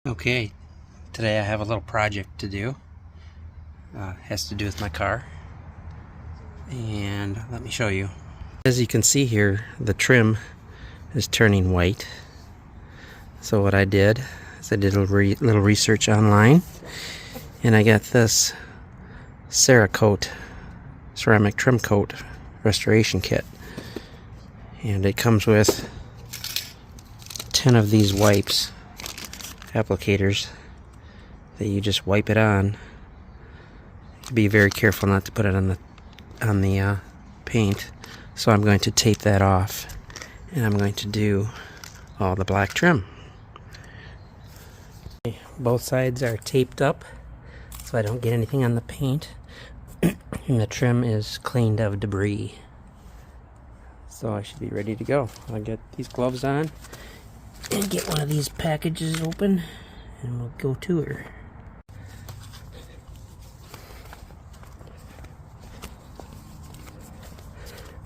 Okay, today I have a little project to do. Has to do with my car, and let me show you. As you can see here, the trim is turning white. So what I did is I did a little research online, and I got this Cerakote ceramic trim coat restoration kit, and it comes with 10 of these wipes applicators that you just wipe it on. Be very careful not to put it on the paint. So I'm going to tape that off, and I'm going to do all the black trim. Both sides are taped up so I don't get anything on the paint, and the trim is cleaned of debris. So I should be ready to go. I'll get these gloves on and get one of these packages open, and we'll go to her.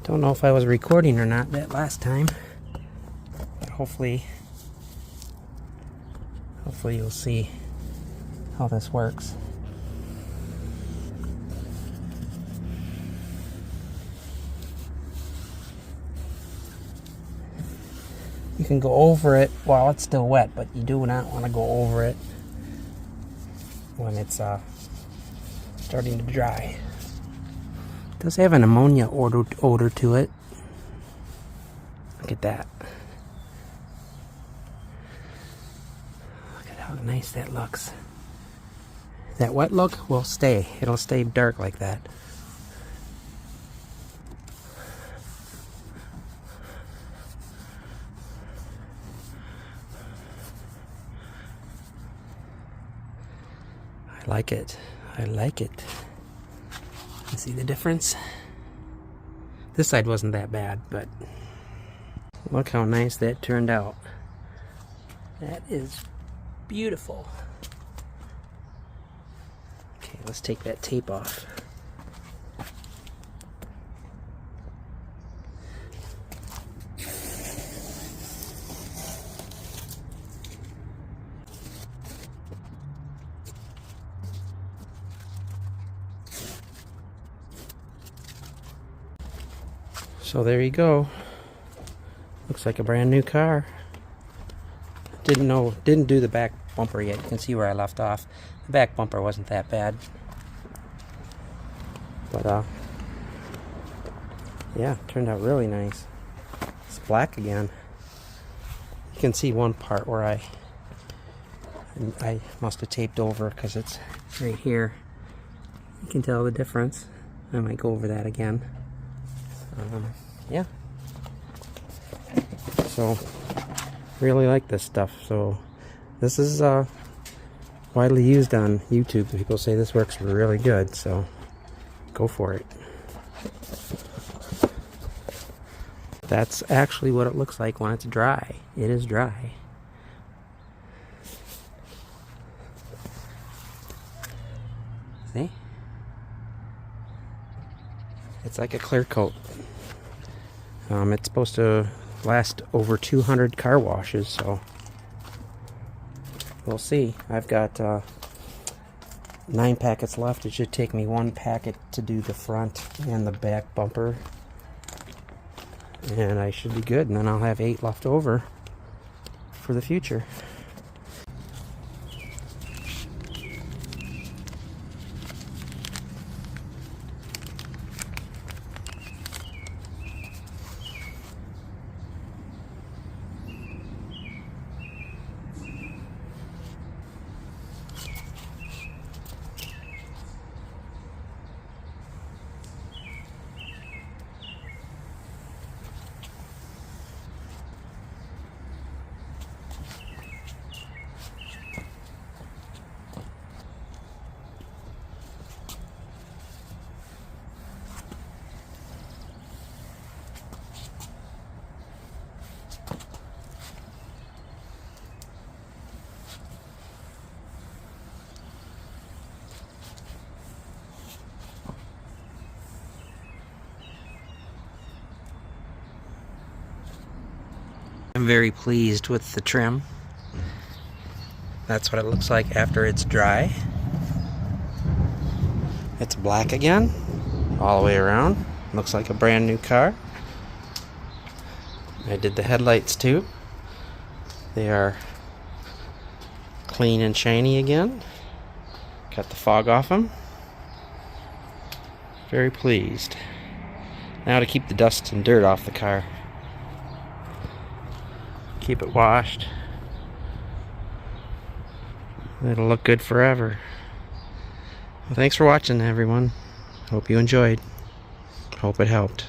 Don't know if I was recording or not that last time, but hopefully you'll see how this works. You can go over it while it's still wet, but you do not want to go over it when it's starting to dry. It does have an ammonia odor to it. Look at that. Look at how nice that looks. That wet look will stay. It'll stay dark like that. I like it. I like it. You see the difference? This side wasn't that bad, but look how nice that turned out. That is beautiful. Okay, let's take that tape off. So there you go. Looks like a brand new car. Didn't do the back bumper yet. You can see where I left off. The back bumper wasn't that bad. But yeah, turned out really nice. It's black again. You can see one part where I must have taped over because it's right here. You can tell the difference. I might go over that again. Yeah. So, really like this stuff. So, this is widely used on YouTube. People say this works really good, so go for it. That's actually what it looks like when it's dry. It is dry. See? It's like a clear coat. It's supposed to last over 200 car washes, so we'll see. I've got 9 packets left. It should take me 1 packet to do the front and the back bumper, and I should be good, and then I'll have 8 left over for the future. I'm very pleased with the trim. That's what it looks like after it's dry. It's black again, all the way around. Looks like a brand new car. I did the headlights too. They are clean and shiny again. Got the fog off them. Very pleased. Now to keep the dust and dirt off the car. Keep it washed. It'll look good forever. Well, thanks for watching, everyone. Hope you enjoyed. Hope it helped.